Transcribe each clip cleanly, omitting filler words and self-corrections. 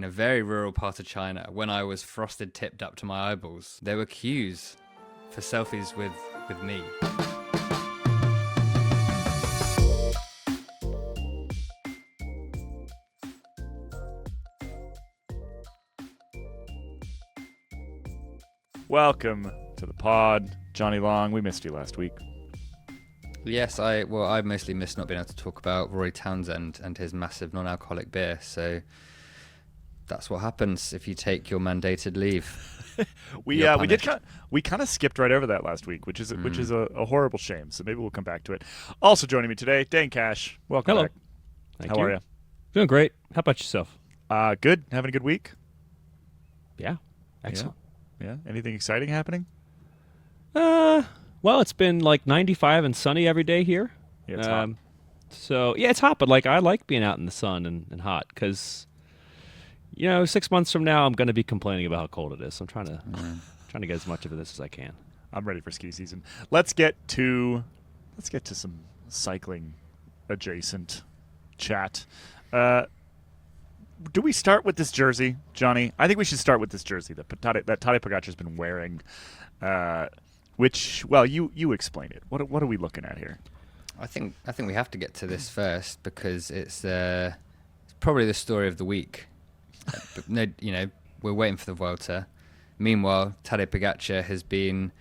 a very rural part of China, when I was frosted tipped up to my eyeballs, there were queues for selfies with me. Welcome to the pod, Johnny Long. We missed you last week. Yes, I mostly missed not being able to talk about Rory Townsend and his massive non-alcoholic beer. So that's what happens if you take your mandated leave. We kind of skipped right over that last week, which is a horrible shame. So maybe we'll come back to it. Also joining me today, Dane Cash. Welcome back. Thank How are you? Doing great. How about yourself? Good. Having a good week. Yeah. Excellent. Yeah. Anything exciting happening? Well, it's been like 95 and sunny every day here. Yeah, it's hot. So, yeah, it's hot, but like I like being out in the sun and hot because, 6 months from now, I'm going to be complaining about how cold it is. So I'm trying to get as much of this as I can. I'm ready for ski season. Let's get to some cycling adjacent chat. Do we start with this jersey, Johnny? I think we should start with this jersey that Tadej Pogačar has been wearing. Which, well, you explain it. What are we looking at here? I think we have to get to this first because it's probably the story of the week. We're waiting for the Vuelta. Meanwhile, Tadej Pogačar has been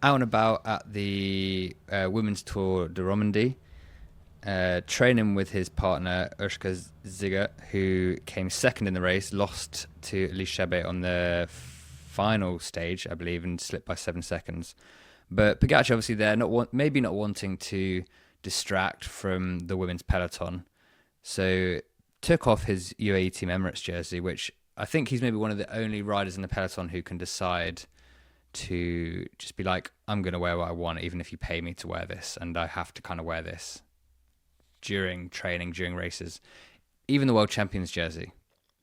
out and about at the Women's Tour de Romandie, training with his partner Urška Ziga, who came second in the race, lost to Elise Chabet on the final stage, I believe, and slipped by 7 seconds. But Pogačar obviously there, maybe not wanting to distract from the women's peloton, so took off his UAE Team Emirates jersey, which I think he's maybe one of the only riders in the peloton who can decide to just be like, I'm going to wear what I want, even if you pay me to wear this, and I have to kind of wear this during training, during races. Even the world champions jersey,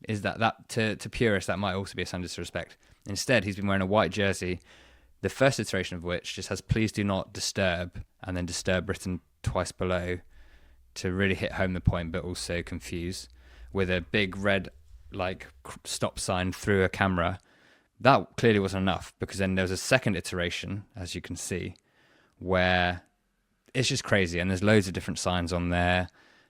is that to purists, that might also be a sign of disrespect. Instead, he's been wearing a white jersey, the first iteration of which just has "Please do not disturb" and then "disturb" written twice below to really hit home the point, but also confuse, with a big red stop sign through a camera. That clearly wasn't enough, because then there was a second iteration, as you can see, where it's just crazy, and there's loads of different signs on there.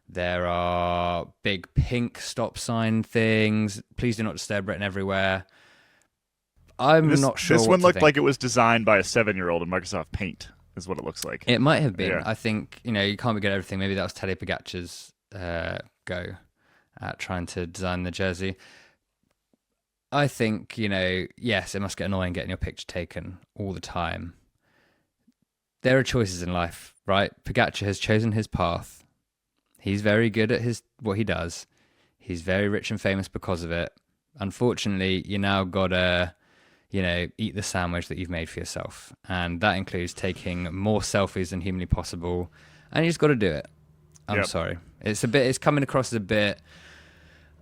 There are big pink stop sign things, "Please do not disturb" written everywhere. I'm not sure. This one looked like it was designed by a 7-year-old in Microsoft Paint, is what it looks like. It might have been. Yeah. I think, you can't be good at everything. Maybe that was Tadej Pogačar's go at trying to design the jersey. I think, yes, it must get annoying getting your picture taken all the time. There are choices in life, right? Pogačar has chosen his path. He's very good at what he does. He's very rich and famous because of it. Unfortunately, you now got to, eat the sandwich that you've made for yourself. And that includes taking more selfies than humanly possible. And you just got to do it. I'm sorry. It's coming across as a bit,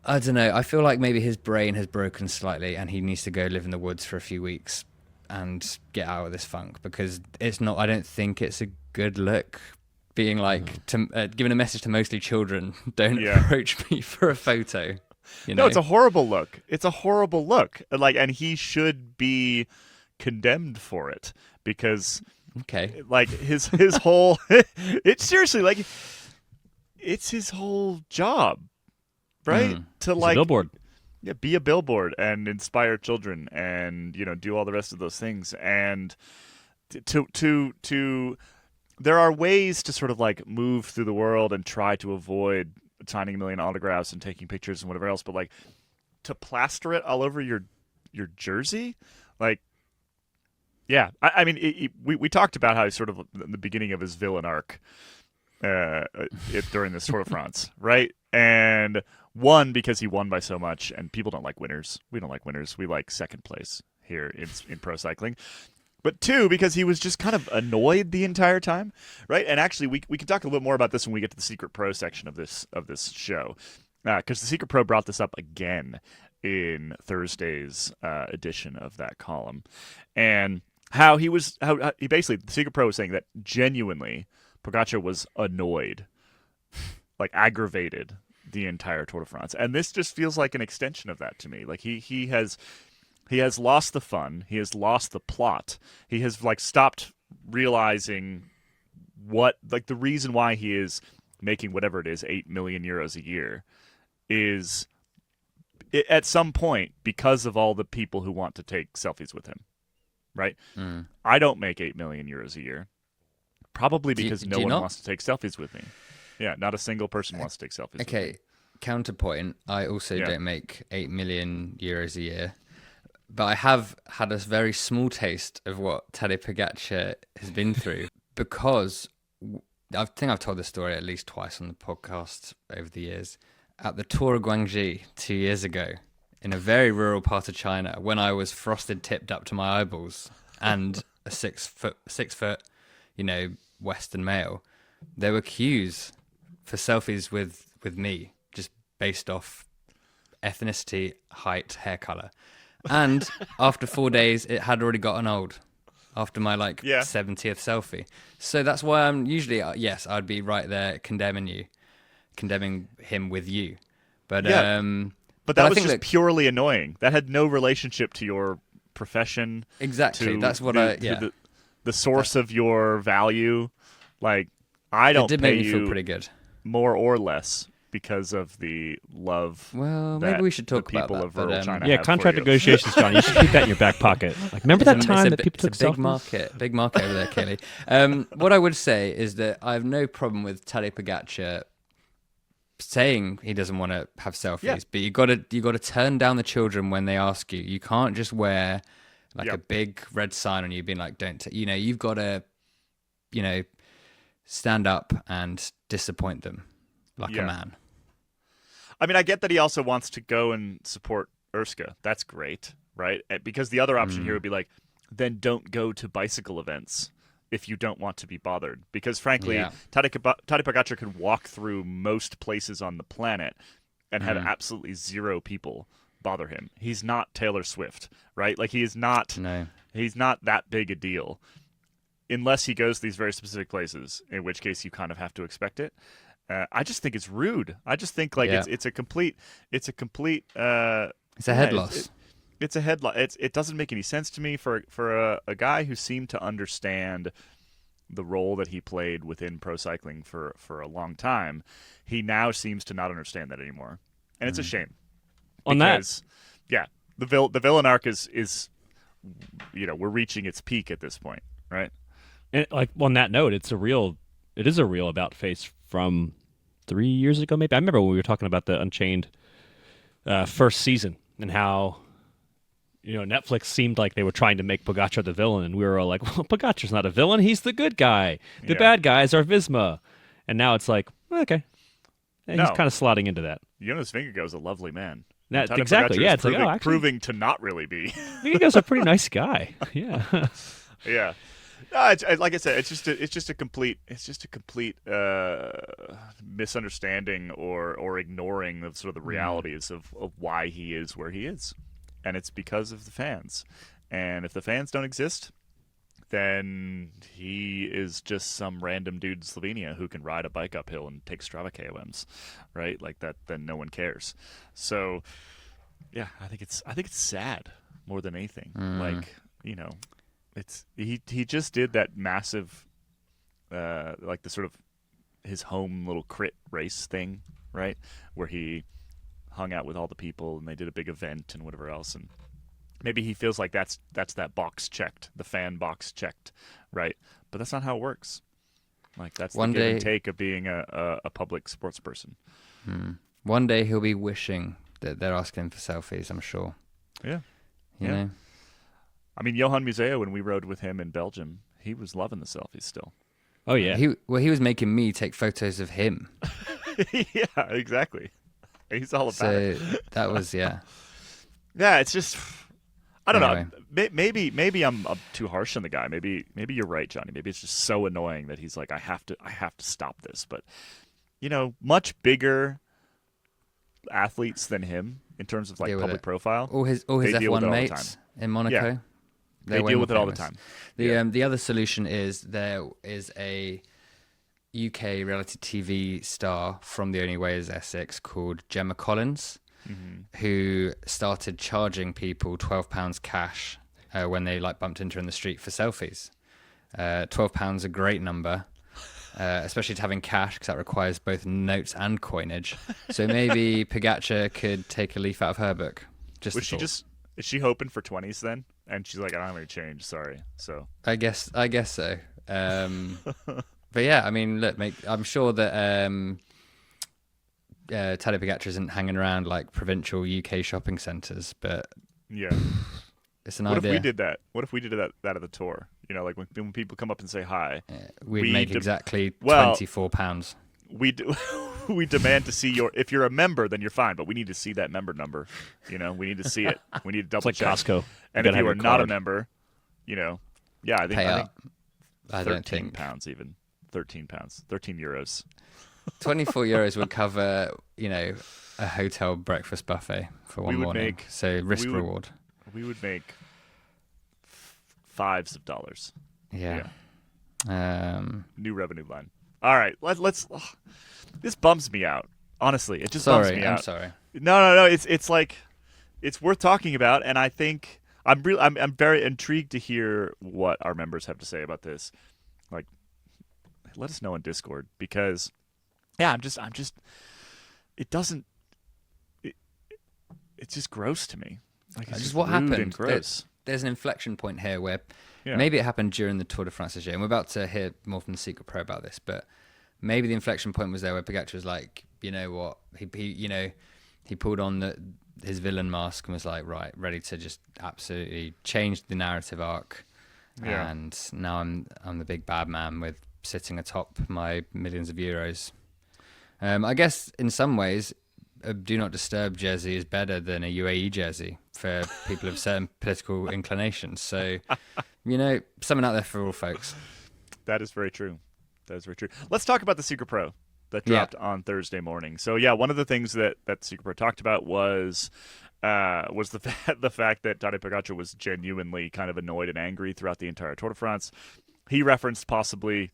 I don't know. I feel like maybe his brain has broken slightly and he needs to go live in the woods for a few weeks and get out of this funk, because I don't think it's a good look being giving a message to mostly children, don't approach me for a photo. No, it's a horrible look. It's a horrible look. And he should be condemned for it, because his whole it's seriously it's his whole job, right? To He's a billboard. Yeah, be a billboard and inspire children and do all the rest of those things. And to there are ways to sort of move through the world and try to avoid signing 1 million autographs and taking pictures and whatever else, but to plaster it all over your jersey, I mean, we talked about how he's sort of in the beginning of his villain arc during this Tour de France, right? And one, because he won by so much, and people don't like winners. We don't like winners. We like second place here in pro cycling. But two, because he was just kind of annoyed the entire time, right? And actually, we can talk a little bit more about this when we get to the Secret Pro section of this show, because the Secret Pro brought this up again in Thursday's edition of that column, and how he basically, the Secret Pro was saying that genuinely Pogačar was annoyed, aggravated the entire Tour de France. And this just feels like an extension of that to me. Like he has lost the fun. He has lost the plot. He has like stopped realizing what like the reason why he is making whatever it is 8 million euros a year is at some point because of all the people who want to take selfies with him. Right? I don't make 8 million euros a year. Probably because no one wants to take selfies with me. Yeah, not a single person wants to take selfies with me. Okay, counterpoint. I also don't make 8 million euros a year. But I have had a very small taste of what Tadej Pogačar has been through because I think I've told this story at least twice on the podcast over the years. At the Tour of Guangxi 2 years ago, in a very rural part of China, when I was frosted tipped up to my eyeballs and a 6 foot, Western male, there were queues for selfies with me, just based off ethnicity, height, hair color. And after 4 days, it had already gotten old after my 70th selfie. So that's why I'm usually, yes, I'd be right there condemning him with you. But But that was just purely annoying. That had no relationship to your profession. Exactly. That's what the source of your value. Like, I don't pay pay me you feel pretty good. More or less because of the love. Well, maybe we should talk the people about of rural China. Yeah, have contract for you. negotiations, John. You should keep that in your back pocket. Like, remember that time that people took it's a selfies? big market over there, Kelly. What I would say is that I have no problem with Tadej Pogačar saying he doesn't want to have selfies, but you got to turn down the children when they ask you. You can't just wear a big red sign on you being like, don't. You've got to, stand up and disappoint them like a man. I mean, I get that he also wants to go and support Erska. That's great, right? Because the other option here would be like, then don't go to bicycle events if you don't want to be bothered. Because frankly, Tadej Pogačar could walk through most places on the planet and have absolutely zero people bother him. He's not Taylor Swift, right? Like he's not that big a deal. Unless he goes to these very specific places, in which case you kind of have to expect it. I just think it's rude. I just think it's a complete it's a head loss. It's a head loss. It doesn't make any sense to me for a guy who seemed to understand the role that he played within pro cycling for a long time. He now seems to not understand that anymore, and it's a shame. The villain arc is we're reaching its peak at this point, right? And on that note, it is a real about face from 3 years ago, maybe. I remember when we were talking about the Unchained first season and how Netflix seemed like they were trying to make Pogačar the villain, and we were all like, well, Pogačar's not a villain, he's the good guy. The bad guys are Visma. And now it's like, okay. And he's kind of slotting into that. Jonas Vingegaard's a lovely man. Exactly, yeah. It's proving to not really be. Vingegaard's a pretty nice guy. Yeah. Yeah. No, like I said, it's just a complete misunderstanding or ignoring of sort of the realities of why he is where he is, and it's because of the fans. And if the fans don't exist, then he is just some random dude in Slovenia who can ride a bike uphill and take Strava KOMs, right? Like that. Then no one cares. So, yeah, I think it's sad more than anything. It's he just did that massive, the sort of his home little crit race thing, right? Where he hung out with all the people and they did a big event and whatever else. And maybe he feels like that's that box checked, the fan box checked, right? But that's not how it works. Like that's the give and take of being a public sports person. One day he'll be wishing that they're asking him for selfies, I'm sure. Yeah. You know? I mean, Johan Museo, when we rode with him in Belgium, he was loving the selfies still. Oh, yeah. He was making me take photos of him. Yeah, exactly. He's all about it. That was, Yeah, it's just, I don't know. Maybe I'm too harsh on the guy. Maybe you're right, Johnny. Maybe it's just so annoying that he's like, I have to stop this. But, much bigger athletes than him in terms of public profile. All his F1 mates in Monaco. Yeah. They deal with it all the time. The other solution is there is a UK reality TV star from The Only Way is Essex called Gemma Collins, who started charging people £12 cash when they like bumped into her in the street for selfies. £12 a great number, especially to having cash, because that requires both notes and coinage. So maybe Pogačar could take a leaf out of her book. Is she hoping for 20s then? And she's like, I don't have any change, sorry. So I guess so. But yeah, I mean, look, I'm sure that Tadej Pogačar isn't hanging around like provincial UK shopping centres, but yeah, it's an idea. What if we did that? What if we did that at the tour? You know, like when people come up and say hi, we'd make exactly £24. We demand to see if you're a member, then you're fine, but we need to see that member number. You know, we need to see it. We need to double check. It's like Costco. And if you are not a member, you know, yeah, I think £13 even. £13. 13 euros. 24 euros would cover, you know, a hotel breakfast buffet for one morning. So risk reward. We would make fives of dollars. Yeah. New revenue line. All right, let's. This bums me out. Honestly, it just bums me out. I'm sorry. No. It's like it's worth talking about, and I think I'm very intrigued to hear what our members have to say about this. Like, let us know on Discord, because I'm just it doesn't. It's just gross to me. Like, it's just what happened. Gross. There's an inflection point here where maybe it happened during the Tour de France this year, and we're about to hear more from the Secret Pro about this, but maybe the inflection point was there where Pogačar was like, you know what, he pulled on his villain mask and was like, right, ready to just absolutely change the narrative arc, and now I'm the big bad man with sitting atop my millions of euros. I guess in some ways, a Do Not Disturb jersey is better than a UAE jersey for people of certain political inclinations. So, you know, something out there for all folks. That is very true. Let's talk about the Secret Pro that dropped on Thursday morning. So, one of the things that Secret Pro talked about was the fact that Tadej Pogačar was genuinely kind of annoyed and angry throughout the entire Tour de France. He referenced possibly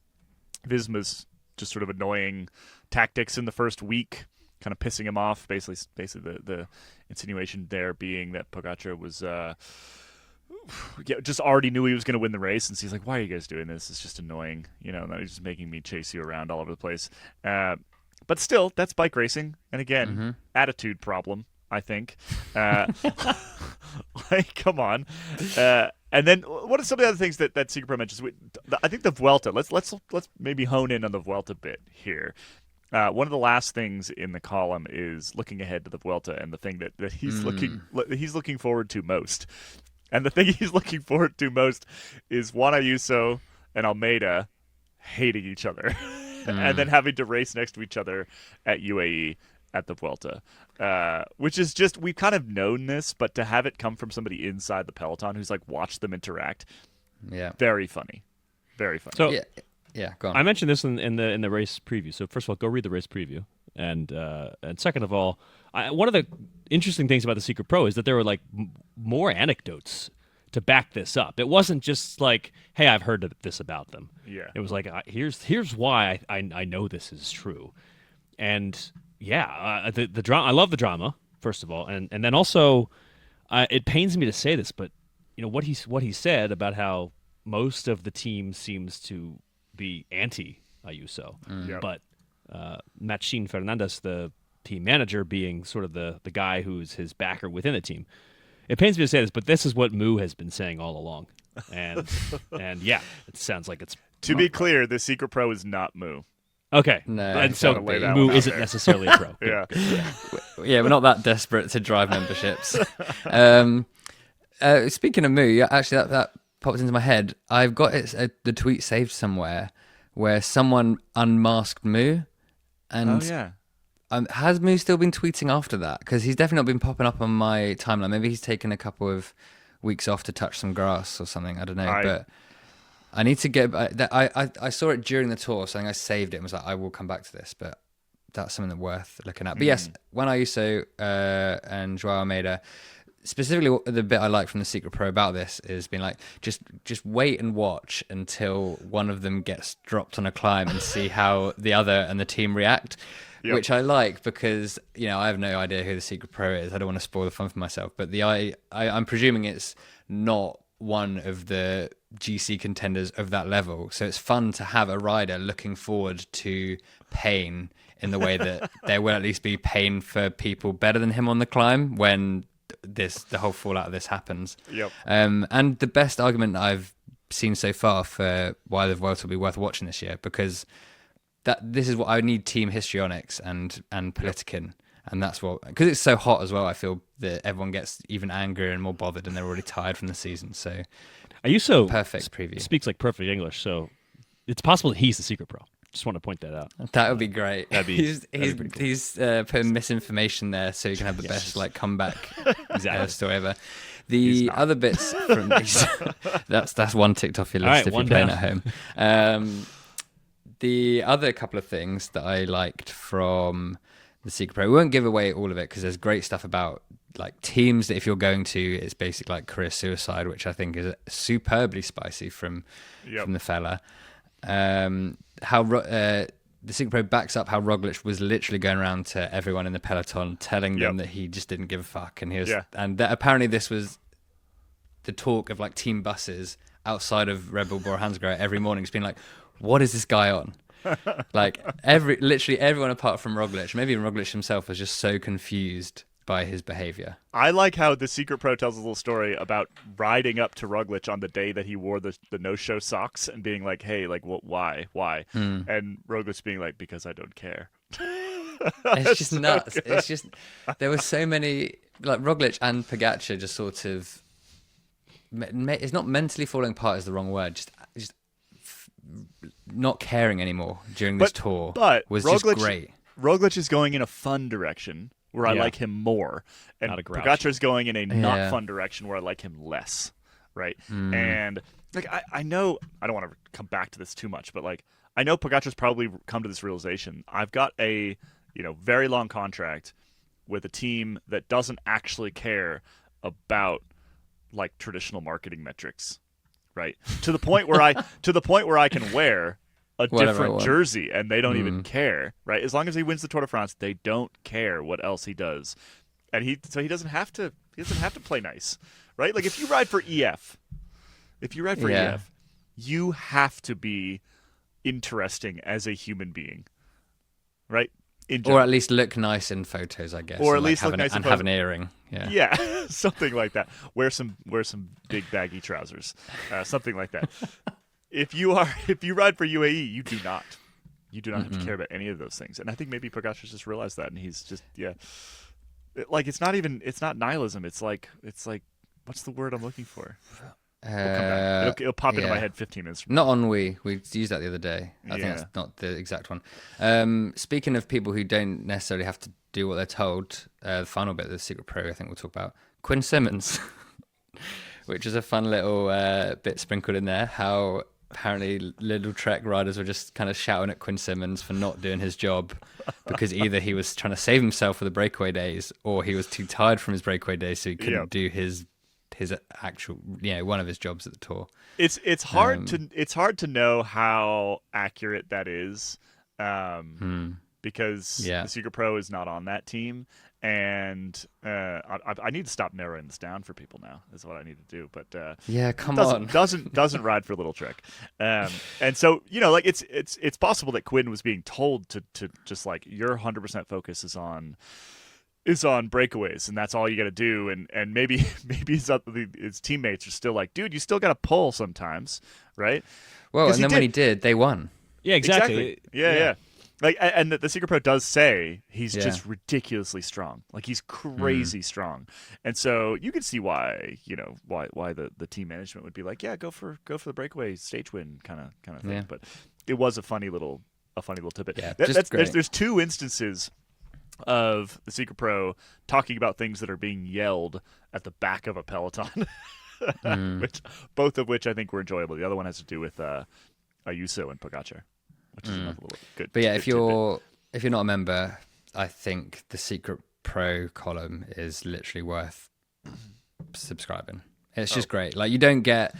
Visma's just sort of annoying tactics in the first week, kind of pissing him off. Basically the insinuation there being that Pogačar was just already knew he was going to win the race, and so he's like, why are you guys doing this? It's just annoying, you know, he's just making me chase you around all over the place. But still, that's bike racing, and again, attitude problem, I think. Like, come on. And then what are some of the other things that Secret Pro mentions? I think the Vuelta. Let's maybe hone in on the Vuelta bit here. One of the last things in the column is looking ahead to the Vuelta, and the thing that he's looking forward to most. And the thing he's looking forward to most is Juan Ayuso and Almeida hating each other and then having to race next to each other at UAE at the Vuelta, which is just, we've kind of known this, but to have it come from somebody inside the peloton who's like watched them interact, very funny. So go on. I mentioned this in the race preview. So first of all, go read the race preview, and second of all, one of the interesting things about the Secret Pro is that there were like more anecdotes to back this up. It wasn't just like, hey, I've heard this about them. Yeah, it was like, here's why I know this is true, and the drama. I love the drama, first of all, and then also, it pains me to say this, but you know what he said about how most of the team seems to be anti Ayuso, but Machín Fernández, the team manager, being sort of the guy who's his backer within the team. It pains me to say this, but this is what Moo has been saying all along, and it sounds like it's. To be clear, the Secret Pro is not Moo. Okay, no, and so Moo isn't necessarily a pro. We're not that desperate to drive memberships. Speaking of Moo, actually that popped into my head. I've got the tweet saved somewhere where someone unmasked Moo, and has Moo still been tweeting after that? Because he's definitely not been popping up on my timeline. Maybe he's taken a couple of weeks off to touch some grass or something. I don't know, but I need to get. I saw it during the tour, so I think I saved it and was like, I will come back to this, but that's something that's worth looking at. But yes, Juan Ayuso and Joao Almeida. specifically the bit I like from the Secret Pro about this is being like, just wait and watch until one of them gets dropped on a climb and see how the other and the team react. Yep. Which I like because, you know, I have no idea who the Secret Pro is. I don't want to spoil the fun for myself. But I'm presuming it's not one of the GC contenders of that level. So it's fun to have a rider looking forward to pain in the way that there will at least be pain for people better than him on the climb when the whole fallout of this happens. Yep. And the best argument I've seen so far for why the Vuelta will be worth watching this year, because this is what I need: team histrionics and Politiken, and that's what, because it's so hot as well. I feel that everyone gets even angrier and more bothered, and they're already tired from the season. So, perfect preview. Speaks like perfect English, so it's possible that he's the Secret Pro. Just want to point that out. That would be great. That'd be pretty cool. He's putting misinformation there so you can have the best comeback story ever. The other bits from these, that's one ticked off your list if you're playing at home. The other couple of things that I liked from the Secret Pro, we won't give away all of it because there's great stuff about like teams that if you're going to, it's basically like career suicide, which I think is superbly spicy from the fella. How the Secret Pro backs up how Roglic was literally going around to everyone in the peloton telling them that he just didn't give a fuck, and he was, and that apparently this was the talk of like team buses outside of Red Bull Bora Hansgrohe every morning. It's been like, what is this guy on? Like literally everyone apart from Roglic, maybe even Roglic himself, was just so confused by his behavior. I like how the Secret Pro tells a little story about riding up to Roglic on the day that he wore the no-show socks and being like, hey, like, why? And Roglic being like, because I don't care. It's just nuts. Good. It's just, there were so many, like Roglic and Pogačar just sort of, it's not mentally falling apart is the wrong word, just not caring anymore during this tour was Roglic, just great. Roglic is going in a fun direction where I like him more, and Pogačar is going in a not fun direction where I like him less, right? And like I know I don't want to come back to this too much, but like I know Pogačar's probably come to this realization. I've got a very long contract with a team that doesn't actually care about like traditional marketing metrics. Right, to the point where I can wear a different jersey and they don't even care. Right, as long as he wins the Tour de France, they don't care what else he does, and he doesn't have to play nice. Right, like if you ride for EF, you have to be interesting as a human being. Right. Or at least look nice in photos, I guess. Or at least look nice and have an earring. Yeah, something like that. Wear some big baggy trousers, something like that. If you ride for UAE, you do not have to care about any of those things. And I think maybe Pogačar's just realized that, and he's just like it's not nihilism. It's like what's the word I'm looking for? We'll come back. It'll pop into my head 15 minutes from now. Not ennui. We used that the other day. I think that's not the exact one. Speaking of people who don't necessarily have to do what they're told, the final bit of the Secret Pro, I think we'll talk about Quinn Simmons, which is a fun little bit sprinkled in there. How apparently little Trek riders were just kind of shouting at Quinn Simmons for not doing his job because either he was trying to save himself for the breakaway days or he was too tired from his breakaway days so he couldn't do his actual, one of his jobs at the Tour. It's hard to know how accurate that is, because the Secret Pro is not on that team, and I need to stop narrowing this down for people now. Is what I need to do. But doesn't ride for Little Trek, and so like it's possible that Quinn was being told to just like your 100% focus is on breakaways, and that's all you got to do. And maybe his teammates are still like, dude, you still got to pull sometimes, right? Well, and then when he did, they won. Yeah, exactly. Yeah. Like, and the Secret Pro does say he's just ridiculously strong. Like he's crazy strong, and so you can see why why the team management would be like, yeah, go for the breakaway stage win kind of thing. Yeah. But it was a funny little tidbit. Yeah, there's two instances of the Secret Pro talking about things that are being yelled at the back of a peloton, both of which I think were enjoyable. The other one has to do with Ayuso and Pogačar, which is another little good. But yeah, good if you're not a member, I think the Secret Pro column is literally worth subscribing. It's just great. Like you don't get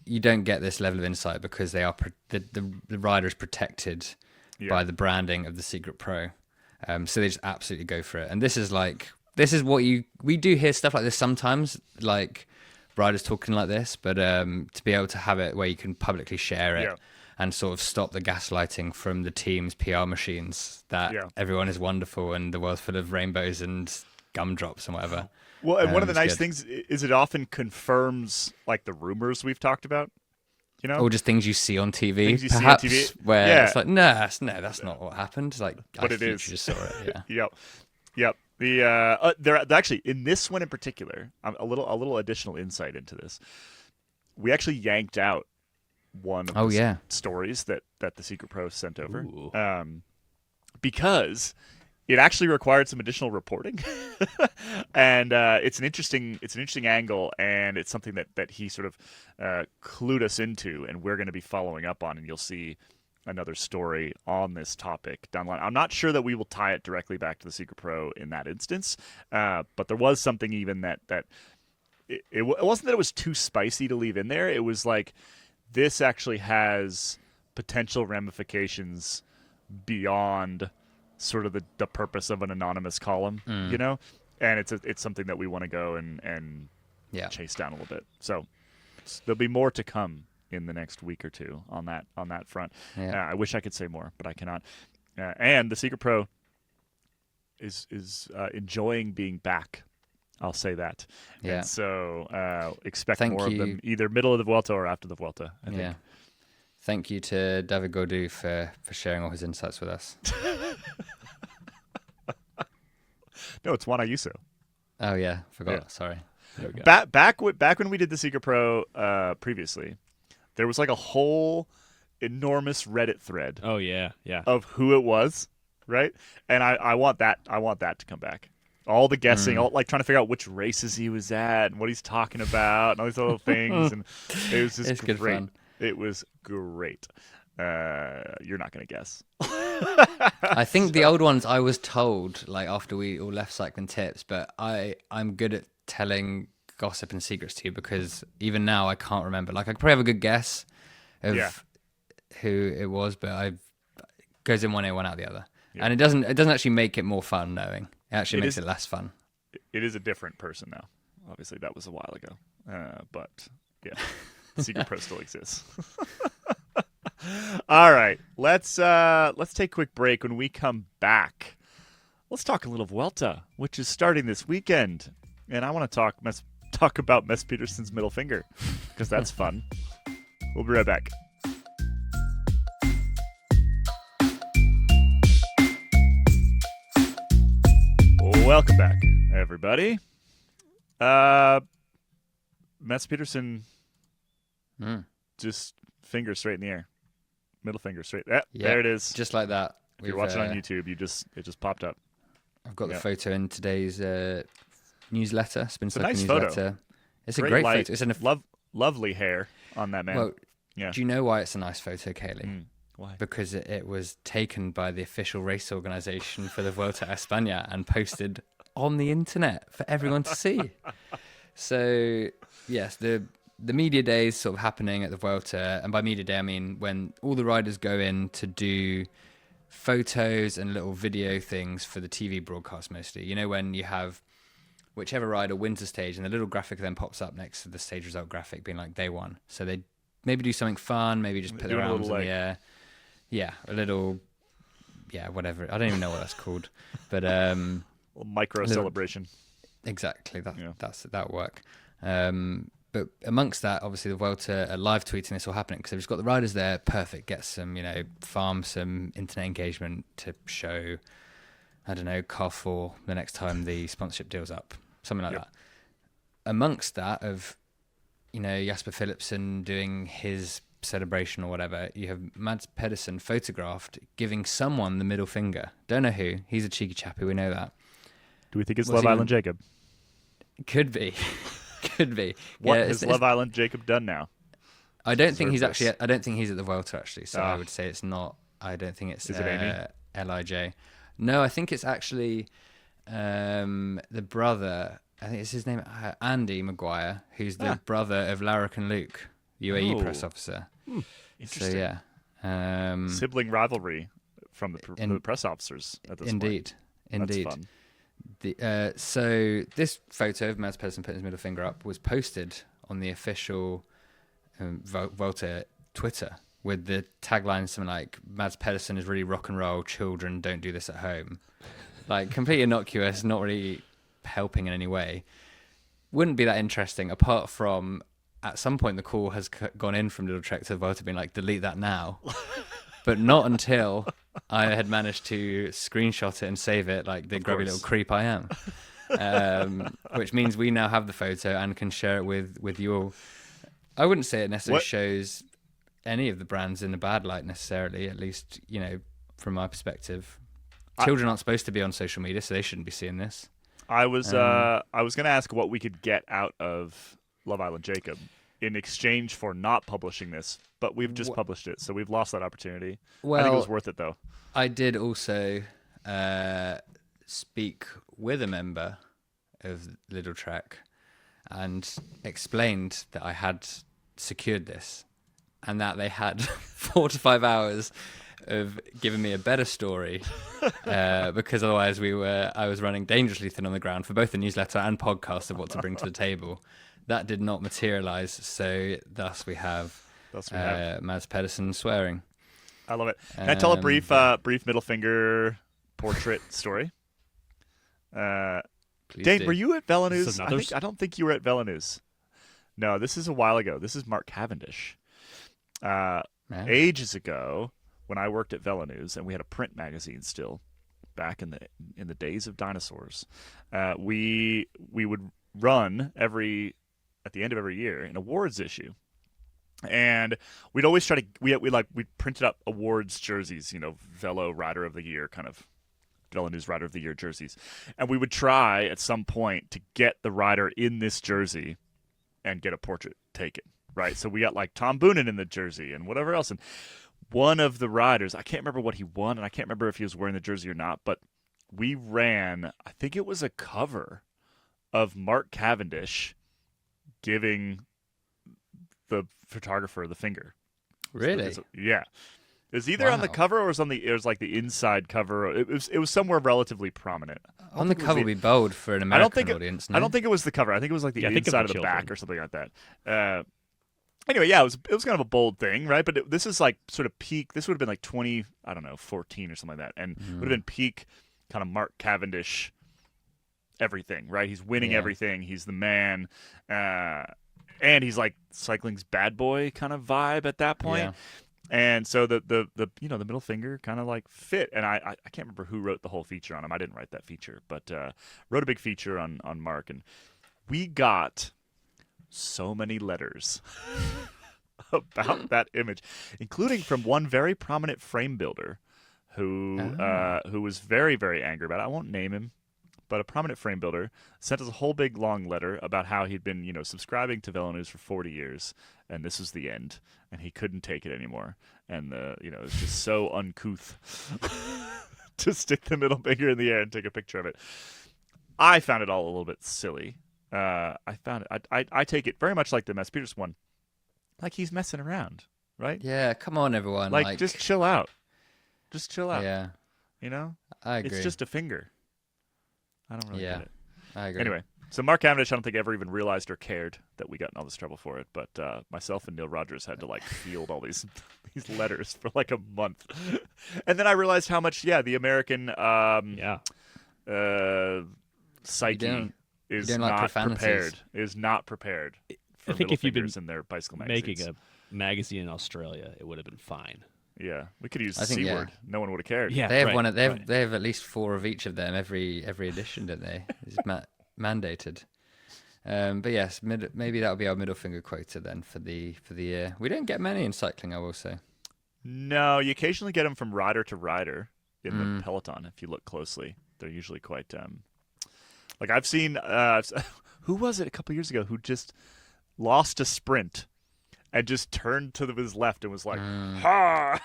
this level of insight because they are the rider is protected by the branding of the Secret Pro. So they just absolutely go for it. And this is what we do hear stuff like this sometimes, like riders talking like this, but to be able to have it where you can publicly share it and sort of stop the gaslighting from the team's PR machines that everyone is wonderful and the world's full of rainbows and gumdrops and whatever. Well, and one of the nice things is it often confirms like the rumors we've talked about, you know, or just things you see on TV, perhaps, where it's like, that's not what happened. It's like, but it is. Just saw it. Yeah. Yep. They're actually in this one in particular. A little additional insight into this. We actually yanked out one of the stories that the Secret Pro sent over, because it actually required some additional reporting, and it's an interesting angle, and it's something that he sort of clued us into, and we're going to be following up on, and you'll see another story on this topic down the line. I'm not sure that we will tie it directly back to the Secret Pro in that instance, but there was something even that it wasn't that it was too spicy to leave in there. It was like this actually has potential ramifications beyond sort of the purpose of an anonymous column, you know, and it's something that we want to go and chase down a little bit. So there'll be more to come in the next week or two on that front. I wish I could say more, but I cannot. And the Secret Pro is enjoying being back. I'll say that. Yeah. And so expect more of them either middle of the Vuelta or after the Vuelta, I think. Yeah. Thank you to David Gaudu for sharing all his insights with us. No, it's Juan Ayuso. Oh yeah, forgot. Sorry. Back when we did the Secret Pro previously, there was like a whole enormous Reddit thread. Oh yeah. Of who it was, right? And I want that to come back. All the guessing, all like trying to figure out which races he was at and what he's talking about and all these little things, and it was just great. Good fun. It was great. You're not going to guess. I think the old ones I was told, like after we all left Cycling Tips, but I'm good at telling gossip and secrets to you because even now I can't remember. Like I could probably have a good guess of who it was, but it goes in one ear, one out the other. Yeah. And it doesn't actually make it more fun knowing. It actually makes it less fun. It is a different person now. Obviously that was a while ago. But yeah. Secret Pro still exists. All right, let's take a quick break. When we come back, let's talk a little Vuelta, which is starting this weekend, and I want to talk about Mess Pedersen's middle finger because that's fun. We'll be right back. Welcome back, everybody. Mess Pedersen. Just finger straight in the air, middle finger straight. There it is, just like that. If you're watching on YouTube, it just popped up. I've got the photo in today's newsletter. Spin It's a nice newsletter. photo. It's a great light. photo. It's lovely hair on that man. Well, yeah. Do you know why it's a nice photo, Kaylee? Why? Because it was taken by the official race organisation for the Vuelta a España and posted on the internet for everyone to see. So yes, the media day is sort of happening at the Vuelta, and by media day I mean when all the riders go in to do photos and little video things for the TV broadcast mostly. You know, when you have whichever rider wins the stage and the little graphic then pops up next to the stage result graphic being like they won. So they maybe do something fun, maybe just put their arms in the air. Yeah, a little, whatever. I don't even know what that's called. But a micro celebration. Exactly, that'll work. But amongst that, obviously the Vuelta are live tweeting this all happening because they've just got the riders there. Perfect, get some, farm some internet engagement to show, I don't know, Carrefour the next time the sponsorship deal's up, something like that. Amongst that of, Jasper Philipsen doing his celebration or whatever, you have Mads Pedersen photographed giving someone the middle finger. Don't know who. He's a cheeky chappy, we know that. Do we think it's Love Island Jacob? Could be. Could be. What has Love Island Jacob done now? I don't think he's at the Vuelta actually. So I would say it's not. I don't think it's. Is it Amy? Lij? No, I think it's actually the brother. I think it's his name, Andy Maguire, who's the brother of Larrick and Luke, UAE press officer. Interesting. So yeah, sibling rivalry from the press officers at this point. Indeed. That's fun. So this photo of Mads Pedersen putting his middle finger up was posted on the official Vuelta Twitter with the tagline something like, Mads Pedersen is really rock and roll, children don't do this at home. Like, completely innocuous, not really helping in any way. Wouldn't be that interesting, apart from at some point the call has gone in from Little Trek to Vuelta being like, delete that now. But not until I had managed to screenshot it and save it like the grubby little creep I am. Which means we now have the photo and can share it with you all. I wouldn't say it necessarily shows any of the brands in a bad light necessarily, at least, you know, from my perspective. Children aren't supposed to be on social media, so they shouldn't be seeing this. I was going to ask what we could get out of Love Island Jacob in exchange for not publishing this, but we've just published it, so we've lost that opportunity. Well, I think it was worth it, though. I did also speak with a member of Little Trek and explained that I had secured this and that they had 4 to 5 hours of giving me a better story because otherwise I was running dangerously thin on the ground for both the newsletter and podcast of what to bring to the table. That did not materialize, so thus we have Mads Pedersen swearing. I love it. Can I tell a brief middle finger portrait story? Dane, do. were you at Villeneuve? I don't think you were at Villeneuve. No, this is a while ago. This is Mark Cavendish. Ages ago, when I worked at Villeneuve, and we had a print magazine still, back in the days of dinosaurs, we would run at the end of every year an awards issue. And we'd always try to we printed up awards jerseys, you know, Velo Rider of the Year, kind of Villeneuve Rider of the Year jerseys. And we would try at some point to get the rider in this jersey and get a portrait taken, right? So we got like Tom Boonen in the jersey and whatever else. And one of the riders, I can't remember what he won, and I can't remember if he was wearing the jersey or not, but we ran, I think it was a cover of Mark Cavendish giving the photographer the finger. Really? Yeah. It was either on the cover or it was like the inside cover. It was somewhere relatively prominent. On the cover would be bold for an American audience. No? I don't think it was the cover. I think it was like the inside of the back or something like that. Anyway, yeah, it was kind of a bold thing, right? But this is like sort of peak. This would have been like 14 or something like that, and would have been peak kind of Mark Cavendish everything, right? He's winning everything. He's the man, and he's like cycling's bad boy kind of vibe at that point. Yeah. And so the middle finger kind of like fit. And I can't remember who wrote the whole feature on him. I didn't write that feature, but wrote a big feature on Mark, and we got so many letters about that image, including from one very prominent frame builder who was very, very angry about it. I won't name him, but a prominent frame builder sent us a whole big long letter about how he'd been, subscribing to Villeneuve for 40 years, and this was the end, and he couldn't take it anymore. And it was just so uncouth to stick the middle finger in the air and take a picture of it. I found it all a little bit silly. I take it very much like the Mads Pedersen one, like he's messing around, right? Yeah, come on, everyone. Like just chill out. Just chill out. Yeah. I agree. It's just a finger. I don't really get it. I agree. Anyway, so Mark Cavendish, I don't think ever even realized or cared that we got in all this trouble for it, but myself and Neil Rogers had to field all these letters for like a month. And then I realized how much, the American psyche is not prepared. Is not prepared for I think if you've been in their bicycle magazines. making a magazine in Australia, it would have been fine. Yeah, we could use C word. No one would have cared. Yeah, they have They have at least 4 of each of them every edition, don't they? It's mandated. But yes, maybe that'll be our middle finger quota then for the year. We don't get many in cycling, I will say. No, you occasionally get them from rider to rider in the peloton. If you look closely, they're usually quite. Like I've seen, who was it a couple years ago who just lost a sprint and just turned to his left and was like, "Ha!"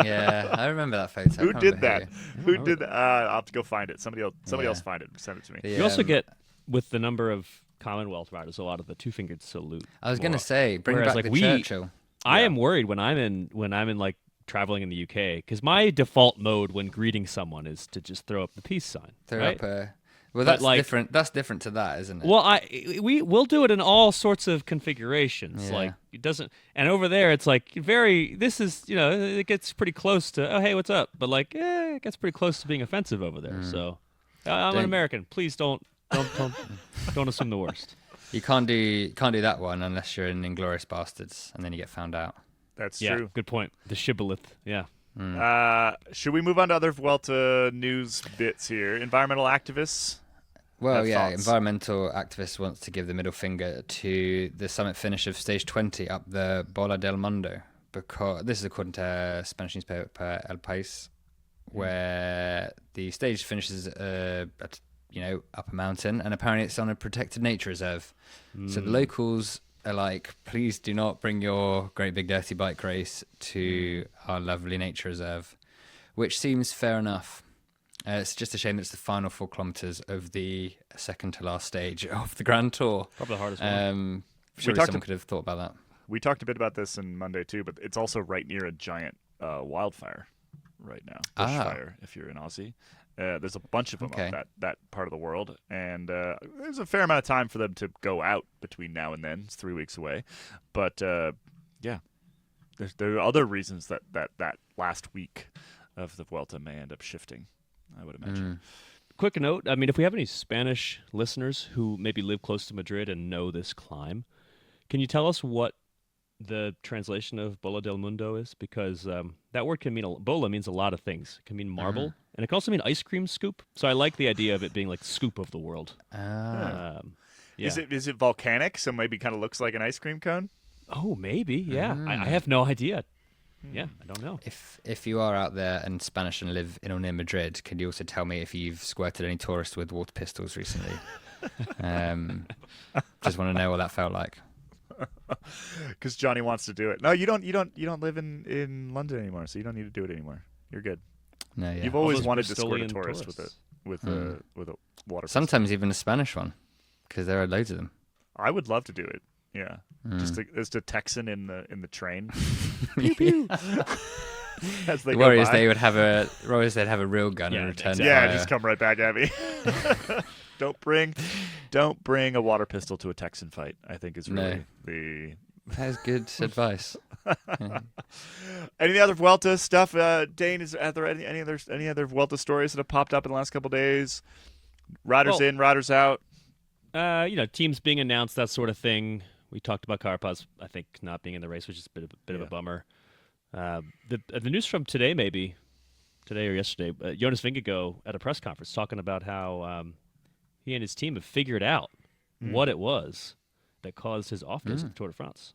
Yeah, I remember that photo. Who did that? Who did that? I'll have to go find it. Somebody else find it and send it to me. You also get with the number of Commonwealth riders, a lot of the two-fingered salute. I was going to say, bring whereas, back like, the Churchill. I am worried when I'm in like traveling in the UK, because my default mode when greeting someone is to just throw up the peace sign. Throw right? up well, that's different. That's different to that, isn't it? Well, we'll do it in all sorts of configurations. Yeah. Like it doesn't, and over there it's like this is it gets pretty close to hey what's up, but like it gets pretty close to being offensive over there. So I'm an American. Please don't assume the worst. You can't do that one unless you're in Inglourious Bastards, and then you get found out. That's Yeah, true. good point. The shibboleth. Yeah. Should we move on to other Vuelta news bits here? Environmental activists. Well, thoughts? environmental activists wants to give the middle finger to the summit finish of stage 20 up the Bola del Mundo, because this is according to Spanish newspaper El País, where the stage finishes at up a mountain, and apparently it's on a protected nature reserve. So the locals are like, please do not bring your great big dirty bike race to our lovely nature reserve, which seems fair enough. It's just a shame that it's the final 4 kilometers of the second to last stage of the Grand Tour. Probably the hardest one. Surely someone could have thought about that. We talked a bit about this on Monday too, but it's also right near a giant wildfire right now. Bushfire, if you're an Aussie. There's a bunch of them up that part of the world, and there's a fair amount of time for them to go out between now and then. It's 3 weeks away, but there are other reasons that last week of the Vuelta may end up shifting, I would imagine. Quick note, I mean, if we have any Spanish listeners who maybe live close to Madrid and know this climb, can you tell us what the translation of Bola del Mundo is? Because that word can mean bola means a lot of things. It can mean marble, and it can also mean ice cream scoop. So I like the idea of it being like scoop of the world. Yeah. Is it volcanic? So maybe kind of looks like an ice cream cone. Oh, maybe. Yeah, I have no idea. Yeah, I don't know. If you are out there and Spanish and live in or near Madrid, can you also tell me if you've squirted any tourists with water pistols recently? Just want to know what that felt like. Because Johnny wants to do it. No, you don't live in London anymore, so you don't need to do it anymore. You're good. No, yeah. You've always wanted to squirt a tourist with a water pistol. Sometimes even a Spanish one, because there are loads of them. I would love to do it. Yeah, just a Texan in the train. Pew pew. As they the Warriors, they'd have a real gun and return fire. Yeah, just come right back at me. Don't bring a water pistol to a Texan fight, I think is really the... That is good advice. Any other Vuelta stuff? Dane, are there any other Vuelta stories that have popped up in the last couple of days? Riders in, riders out? Teams being announced, that sort of thing. We talked about Carapaz, I think, not being in the race, which is a bit of a bummer. The news from today or yesterday, Jonas Vingegaard at a press conference talking about how he and his team have figured out what it was that caused his off days at the Tour de France.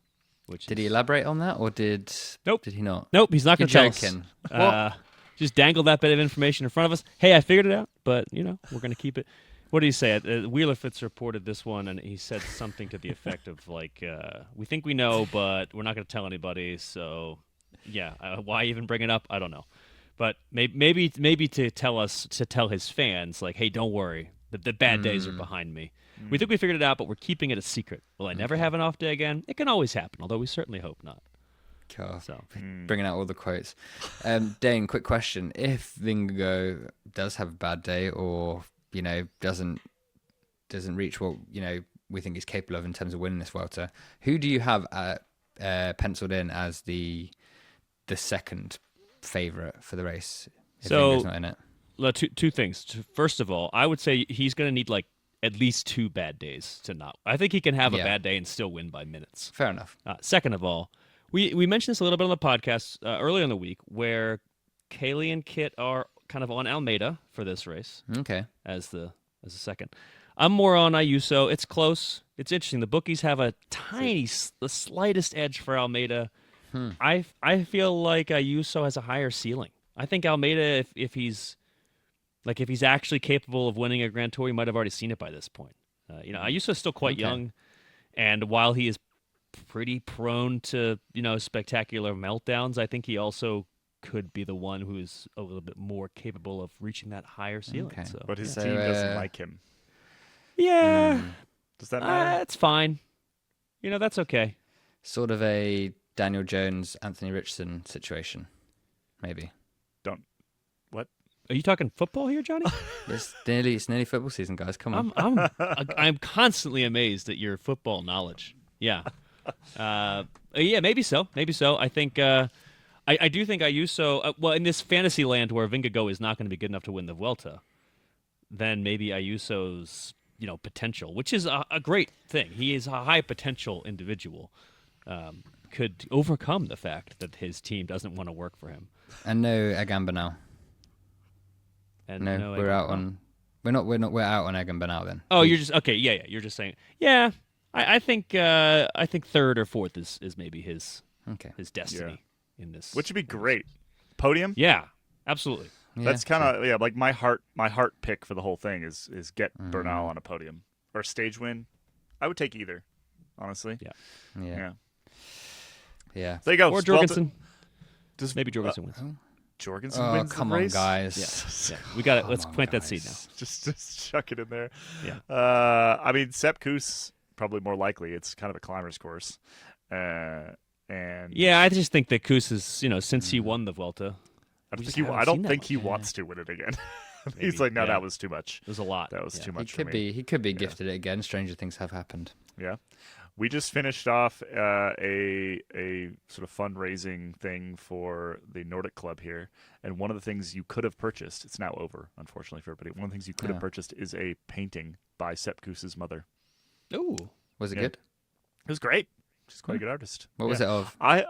Did he elaborate on that, or did he not? Nope, he's not going to tell us. What? Just dangle that bit of information in front of us. Hey, I figured it out, but we're going to keep it. What did he say? Wheeler Fitz reported this one, and he said something to the effect of like, "We think we know, but we're not going to tell anybody." So, why even bring it up? I don't know, but maybe to tell his fans like, "Hey, don't worry, the bad days are behind me. We think we figured it out, but we're keeping it a secret. Will I never have an off day again? It can always happen, although we certainly hope not." Cool. So, bringing out all the quotes. Dane, quick question: if Vingegaard does have a bad day, or doesn't reach what we think he's capable of in terms of winning this Vuelta, who do you have penciled in as the second favourite for the race if Vingegaard's not in it? Two things. First of all, I would say he's going to need like at least 2 bad days to not. I think he can have a bad day and still win by minutes. Fair enough. Second of all, we mentioned this a little bit on the podcast earlier in the week, where Kaylee and Kit are kind of on Almeida for this race. Okay. As the second. I'm more on Ayuso. It's close. It's interesting. The bookies have the slightest edge for Almeida. I feel like Ayuso has a higher ceiling. I think Almeida, if he's actually capable of winning a Grand Tour, he might have already seen it by this point. Ayuso is still quite young, and while he is pretty prone to spectacular meltdowns, I think he also could be the one who is a little bit more capable of reaching that higher ceiling. Okay. So, but his team doesn't like him. Yeah, Does that matter? it's fine. That's okay. Sort of a Daniel Jones, Anthony Richardson situation, maybe. What? Are you talking football here, Johnny? It's nearly football season, guys. Come on. I'm constantly amazed at your football knowledge. Yeah. Yeah, maybe so. Maybe so. I think I do think Ayuso. Well, in this fantasy land where Vingegaard is not going to be good enough to win the Vuelta, then maybe Ayuso's potential, which is a great thing. He is a high potential individual. Could overcome the fact that his team doesn't want to work for him. And no Egan Bernal. And No, we're out on. We're out on Egan Bernal then. Oh, you're just okay. Yeah. You're just saying. Yeah, I think third or fourth is maybe his destiny in this, Which would be great. Podium? Yeah, absolutely. Yeah, That's kind of like my heart pick for the whole thing is get Bernal on a podium or a stage win. I would take either, honestly. Yeah. There you go. Or Jorgensen. Maybe Jorgensen wins. Jorgensen Oh, wins come the on, race? guys. Yeah, we got it. Let's Come on, plant that seed guys. now. Just chuck it in there. Yeah. I mean, Sepp Kuss probably more likely. It's kind of a climber's course. And Yeah, I just think that Kuss is, since he won the Vuelta, I we don't just think haven't I don't seen that think he much. wants to win it again. Maybe, He's like, no, yeah. that was too much. there's a lot. That was Yeah. too He much for could me. be. He could be gifted it again. Stranger things have happened. Yeah. We just finished off a sort of fundraising thing for the Nordic Club here, and one of the things you could have purchased, it's now over, unfortunately for everybody, one of the things you could have purchased is a painting by Sepp Kuss's mother. Ooh. Was it Yeah. good? It was great. She's quite a good artist. What was it of? I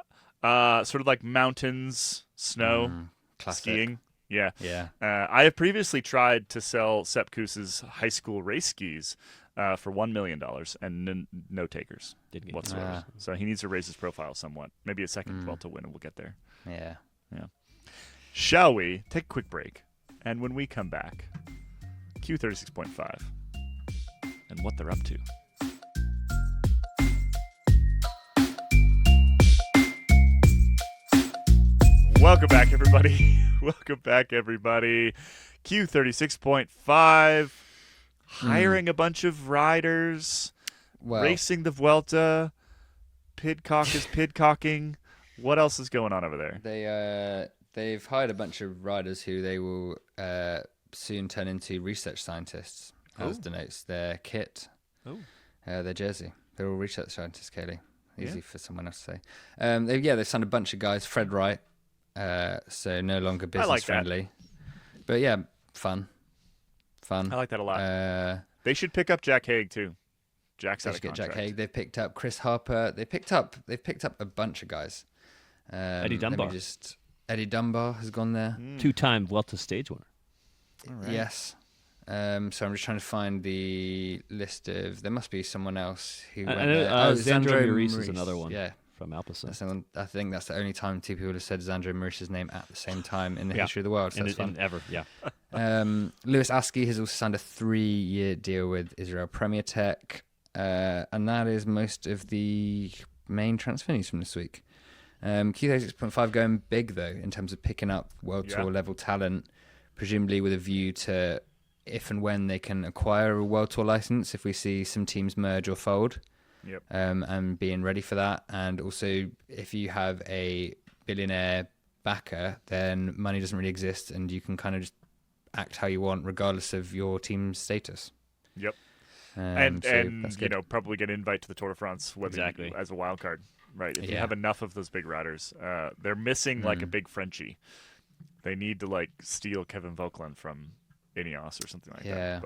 sort of like mountains, snow, Classic. skiing. Yeah. Yeah. I have previously tried to sell Sepp Kuss's high school race skis for $1 million and no takers Didn't get whatsoever. So he needs to raise his profile somewhat. Maybe a second Vuelta win and we'll get there. Yeah. Shall we take a quick break? And when we come back, Q36.5 and what they're up to. Welcome back, everybody. Welcome back, everybody. Q36.5. Hiring a bunch of riders. Well, Racing the Vuelta. Pidcock is pidcocking. What else is going on over there? they've hired a bunch of riders who they will soon turn into research scientists, as denotes their kit, their jersey. They're all research scientists, Kaylee. Easy for someone else to say. They've signed a bunch of guys. Fred Wright, so no longer business like that. friendly, but yeah, fun. I like that a lot. They should pick up Jack Haig too. Jack's They out should of get contract. Jack Haig. They've picked up Chris Harper. They've picked up a bunch of guys. Eddie Dunbar. Eddie Dunbar has gone there. 2-time Vuelta stage winner. Right. Yes. So I'm just trying to find the list of. There must be someone else who went there. Xandro Maurice is another one. Yeah, From Alpecin. that's the one, I think that's the only time two people have said Xandro Maurice's name at the same time in the history of the world. So that's fun. Ever, yeah. Lewis Askey has also signed a 3-year deal with Israel Premier Tech, and that is most of the main transfer news from this week. Q36.5 going big though in terms of picking up World Tour level talent, presumably with a view to if and when they can acquire a World Tour license, if we see some teams merge or fold. Yep. And being ready for that. And also, if you have a billionaire backer, then money doesn't really exist and you can kind of just act how you want regardless of your team's status. Yep. So that's good. Probably get an invite to the Tour de France as a wild card. Right. If you have enough of those big riders, they're missing like a big Frenchie. They need to like steal Kevin Vauquelin from Ineos or something like that.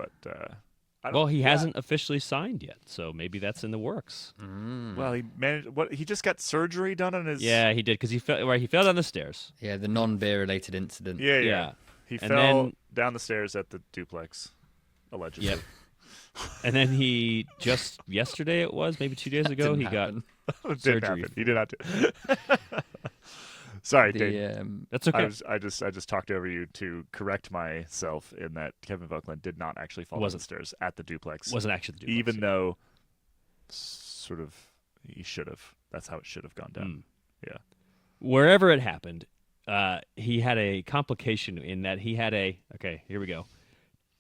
But He hasn't officially signed yet, so maybe that's in the works. Well, he managed. He just got surgery done on his. Yeah, he did because he fell down the stairs. Yeah, the non-beer related incident. Yeah. He And fell then- down the stairs at the duplex, allegedly. Yep. And then he just yesterday maybe 2 days ago, he got It didn't surgery. happen. He did not do. Sorry, Dave. That's okay. I just talked over you to correct myself in that Kevin Vauquelin did not actually fall down the stairs at the duplex. Wasn't actually the duplex. Even though, sort of, he should have. That's how it should have gone down. Yeah. Wherever it happened, he had a complication in that he had here we go,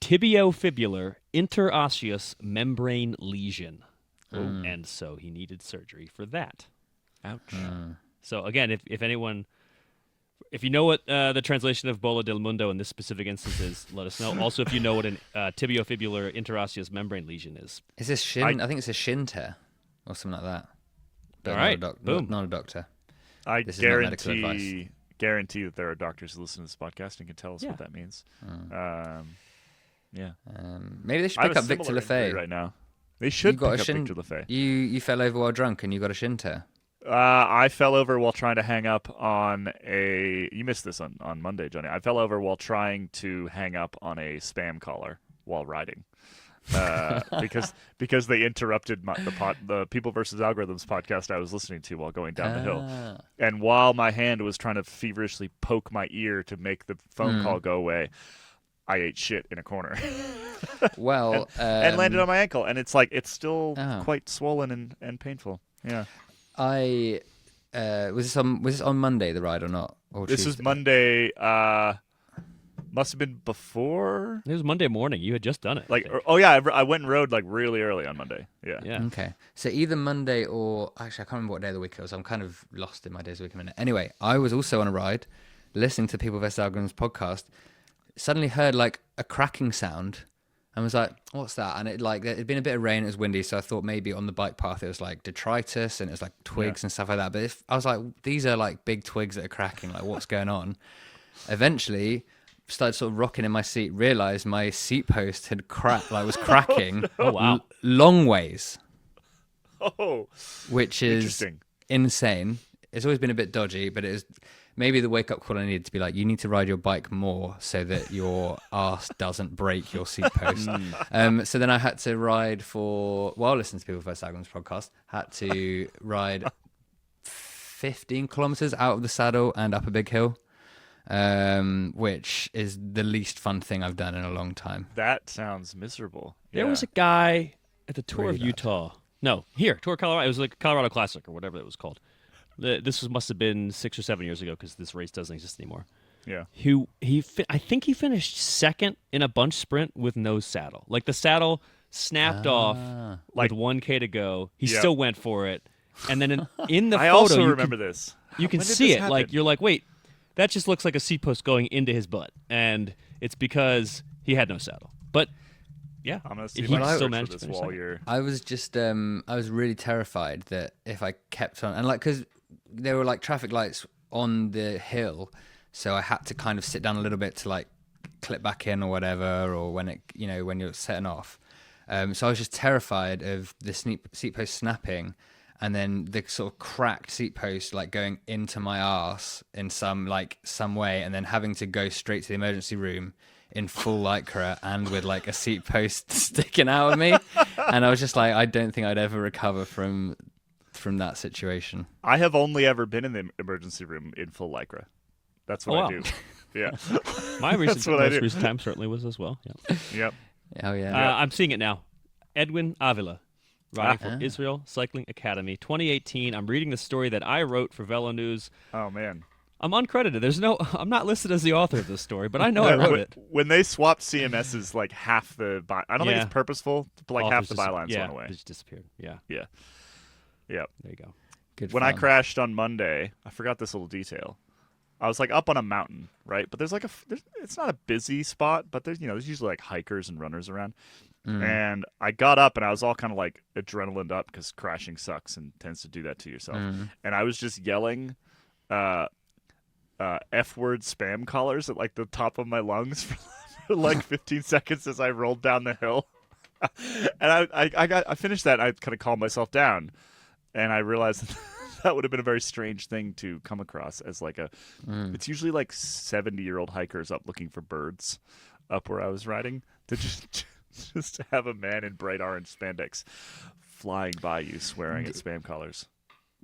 tibiofibular interosseous membrane lesion. And so he needed surgery for that. Ouch. So again, if anyone, if you know what the translation of bola del mundo in this specific instance is, let us know. Also, if you know what an tibiofibular interosseous membrane lesion is. Is this shin? I think it's a shin tear or something like that. But All right, boom. Not a doctor. I This is not medical advice. guarantee that there are doctors who listen to this podcast and can tell us what that means. Yeah. Maybe they should I have pick a up Victor similar injury Lefay. right now. They should You got pick a up shin. Victor Lefay. You fell over while drunk and you got a shin tear. I fell over while trying to hang up on a. You missed this on Monday, Johnny. I fell over while trying to hang up on a spam caller while riding, because they interrupted the People versus Algorithms podcast I was listening to while going down the hill, and while my hand was trying to feverishly poke my ear to make the phone call go away, I ate shit in a corner. Well, and landed on my ankle, and it's still quite swollen and painful. Yeah. was this on Monday, the ride, or not? Or This Tuesday? is Monday. Must have been before. It was Monday morning. You had just done it. I think. I went and rode really early on Monday. Yeah. Yeah. Okay. So either Monday or actually I can't remember what day of the week it was. I'm kind of lost in my days of the week a minute. Anyway, I was also on a ride, listening to People vs. Algorithms podcast. Suddenly heard like a cracking sound. And was like, what's that? And it'd been a bit of rain, it was windy, so I thought maybe on the bike path it was like detritus and it was like twigs and stuff like that. But I was like, these are like big twigs that are cracking, like what's going on? Eventually, started sort of rocking in my seat, realized my seat post had was cracking Oh, wow. long ways, Oh, which is interesting. insane. It's always been a bit dodgy, but it is maybe the wake-up call I needed to be like, you need to ride your bike more so that your arse doesn't break your seat post. So then I had to ride while listening to People vs. Algorithms podcast, had to ride 15 kilometers out of the saddle and up a big hill, which is the least fun thing I've done in a long time. That sounds miserable. There Yeah. was a guy at the Tour Really of bad. Utah. No, Tour of Colorado. It was like Colorado Classic or whatever it was called. Must have been 6 or 7 years ago because this race doesn't exist anymore. Yeah. I think he finished second in a bunch sprint with no saddle. Like the saddle snapped off Like- with 1K to go. He Yep. still went for it. And then in the I photo, also you remember can, this. you can When did see this it. happen? Like you're like, wait, that just looks like a seat post going into his butt, and it's because he had no saddle. But yeah, I'm gonna see he my still search managed for to this finish while second. you're. I was just, I was really terrified that if I kept on, and like, because there were like traffic lights on the hill, so I had to kind of sit down a little bit to like clip back in or whatever, or when when you're setting off. So I was just terrified of the seat post snapping, and then the sort of cracked seat post like going into my arse in some way, and then having to go straight to the emergency room in full lycra and with like a seat post sticking out of me. And I was just like, I don't think I'd ever recover from that situation. I have only ever been in the emergency room in full lycra. That's what Oh, I wow. do. Yeah. My That's what I most do. recent time certainly was as well. Yeah. Yep. Oh yeah. I'm seeing it now. Edwin Avila, riding for Israel Cycling Academy, 2018. I'm reading the story that I wrote for Velo News. Oh man. I'm uncredited. I'm not listed as the author of this story, but I know I wrote it. When they swapped CMSs, like half the I don't think Yeah. it's purposeful, but like half the Authors bylines yeah, went away. They just disappeared. Yeah, Yeah. Yep. there you go. Good When I fun. crashed on Monday, I forgot this little detail. I was like up on a mountain, right? But there's like it's not a busy spot, but there's usually like hikers and runners around. And I got up and I was all kind of like adrenaline up because crashing sucks and tends to do that to yourself. And I was just yelling F-word spam callers at like the top of my lungs for like 15 seconds as I rolled down the hill. And I finished that and I kind of calmed myself down. And I realized that would have been a very strange thing to come across as like it's usually like 70-year-old hikers up looking for birds up where I was riding to just to have a man in bright orange spandex flying by you swearing at spam callers.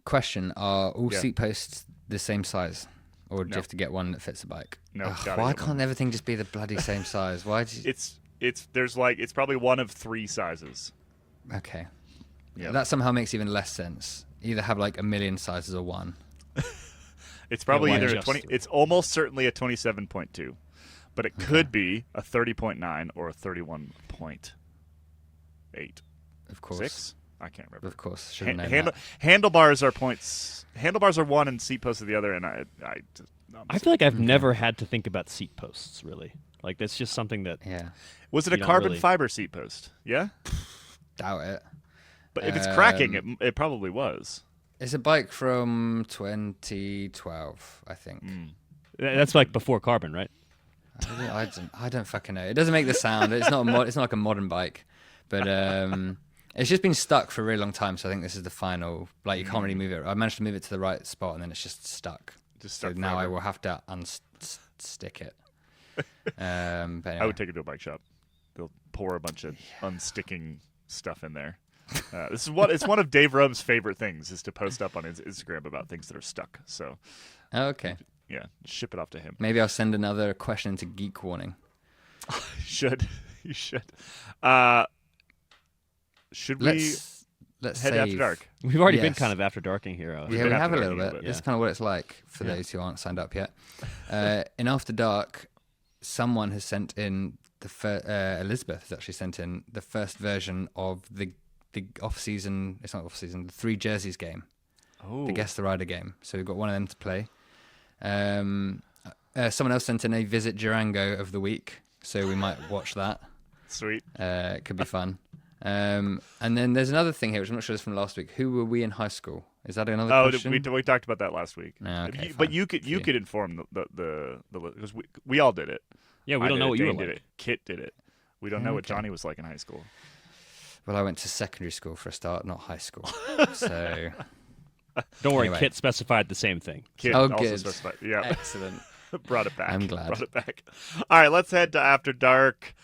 Question: are all Yeah. seat posts the same size, or do No. you have to get one that fits the bike? No, Ugh, gotta why get can't one. everything just be the bloody same size? Why? It's probably one of 3 sizes. Okay. Yeah. That somehow makes even less sense. Either have like a million sizes or one. It's probably why either a just 20. 3? It's almost certainly a 27.2, but it could be a 30.9 or a 31 point. 8. Of course. 6? I can't remember. Of course. Should have known that. Handlebars are points. Handlebars are 1 and seat posts are the other. And I feel like I've never had to think about seat posts, really. Like, that's just something that... Yeah. Was it a You don't carbon really- fiber seat post? Yeah? Doubt it. But if it's cracking, it probably was. It's a bike from 2012, I think. That's like before carbon, right? I don't fucking know. It doesn't make the sound. It's not it's not like a modern bike, but it's just been stuck for a really long time. So I think this is the final. Like you can't really move it. I managed to move it to the right spot, and then it's just stuck. So now I will have to unstick it. But anyway. I would take it to a bike shop. They'll pour a bunch of unsticking stuff in there. It's one of Dave Rome's favorite things is to post up on his Instagram about things that are stuck. So, Okay. yeah, ship it off to him. Maybe I'll send another question into Geek Warning. You should. Should Let's head save. after dark? We've already been Yes. kind of after darking here. Yeah, been we have after a little darking, bit. but- It's kind of what it's like for those who aren't signed up yet. In After Dark, someone has sent in Elizabeth has actually sent in the first version of the off-season. It's not off-season. The 3 Jerseys game. Oh, The Guess the Rider game. So we've got one of them to play. Someone else sent in a Visit Durango of the week, so we might watch that. sweet. It could be fun. And then there's another thing here, which I'm not sure is from last week. Who were we in high school? Is that another Oh, question? we talked about that last week. Oh, okay, But fine. you could inform the because we all did it. Yeah, we I don't did know it, what you were Dane did like. it. Kit did it. We don't know what Okay. Johnny was like in high school. Well, I went to secondary school for a start, not high school. So Don't worry, Anyway. Kit specified the same thing. Kit Oh, also good. specified. Yeah, excellent. brought it back. I'm glad. Brought it back. All right, let's head to After Dark.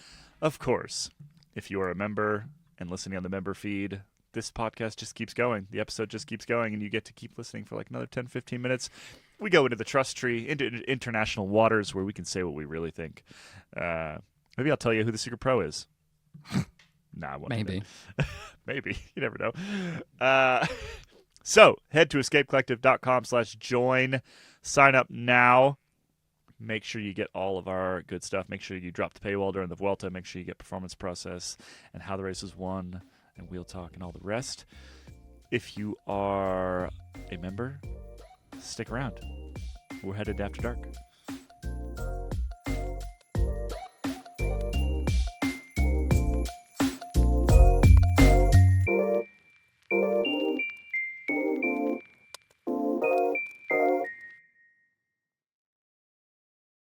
Of course, if you are a member and listening on the member feed, this podcast just keeps going. The episode just keeps going, and you get to keep listening for like another 10, 15 minutes. We go into the trust tree, into international waters where we can say what we really think. Maybe I'll tell you who the secret pro is. Nah, I won't. Maybe. Maybe. You never know. So head to escapecollective.com/join. Sign up now. Make sure you get all of our good stuff. Make sure you drop the paywall during the Vuelta. Make sure you get performance process and how the race is won and wheel talk and all the rest. If you are a member, stick around. We're headed to After Dark.